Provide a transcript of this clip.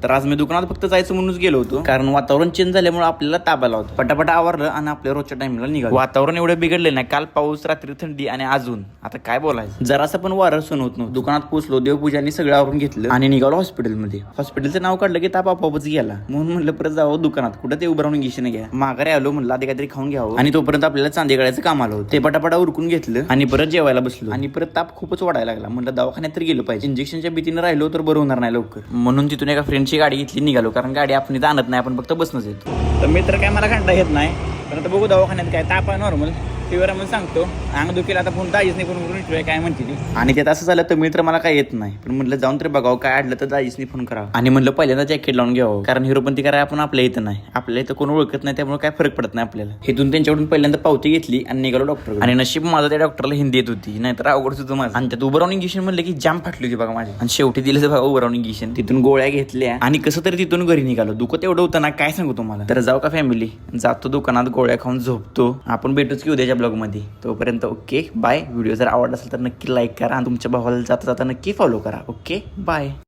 तर आज मी दुकानात फक्त जायचं म्हणूनच गेलो होतो, कारण वातावरण चेंज झाल्यामुळे आपल्याला ताप आला होता. पटापट आवरलं आणि आपल्या रोजच्या टाइमला निघालो. वातावरण एवढं बिघडलं नाही, काल पाऊस, रात्री थंडी आणि अजून आता काय बोलायचं, जरासं पण वारं सण होत नव्हतं. दुकानात पोहोचलो, देवपूजानी सगळं आवरून घेतलं आणि निघालो हॉस्पिटलमध्ये. हॉस्पिटलचं नाव काढलं की ताप आपोआपच गेला. म्हणून म्हणलं परत जावं दुकानात, कुठं ते उभं राहून घेशील घ्या. माघारी आलो, म्हणलं आधी काहीतरी खाऊन घ्यावं आणि तोपर्यंत आपल्याला चांदेगाळ्याचं काम आलं होतं. ते पटापटा उरकून घेतलं आणि परत जेवायला बसलो आणि परत ताप खूपच वाढायला लागला. म्हणलं दवाखान्यात तर गेलो पाहिजे, इंजेक्शनच्या भीतीने राहिलो तर बरं होणार नाही लवकर. म्हणून तिथून एका फ्रेंडची गाडी घेतली, निघालो. कारण गाडी आपण इथं आणत नाही, आपण फक्त बसनच येतो. तर मी तर काय मला घंटा घेत नाही, पण आता बघू दवाखान्यात काय ताप आहे नॉर्मल फिवर म्हणून सांगतो. अंग दुखीला आता फोन दाजीच नाही फोन करून काय म्हणते ती. आणि त्यात असं झालं तर मी तर मला काय येत नाही, पण म्हटलं जाऊन तरी बघावं काय अडलं तर दाजीसनी फोन करावं. आणि म्हटलं पहिल्यांदा जॅकेट लावून घ्यावं, कारण हिरो पण ती कराय आपण आपल्या इथं नाही, आपल्या इथं कोण ओळखत नाही, त्यामुळे काय फरक पडत नाही आपल्याला. इथून त्यांच्याकडून पहिल्यांदा पावती घेतली आणि निघालो डॉक्टर. आणि नशीब माझं त्या डॉक्टरला हिंदी येत होती, नाहीतर अवघड होतं माझं. आणि त्यात उभं राहून इंजेक्शन म्हणलं की जाम फाटली होती बघा माझी. आणि शेवटी दिलं तर बघा उभं राहून इंजेक्शन. तिथून गोळ्या घेतल्या आणि कसं तरी तिथून घरी निघालो. दुखत एवढं होतं ना काय सांगू तुम्हाला. तर जाऊ का फॅमिली, जातो दुकानात, गोळ्या खाऊन झोपतो. आपण भेटूच की उद्याच्या ब्लॉग मध्ये. तोपर्यंत ओके बाय. व्हिडिओ जर आवडला असेल तर नक्की लाईक करा आणि तुमच्या भावाला जाता जाता नक्की फॉलो करा. Okay bye.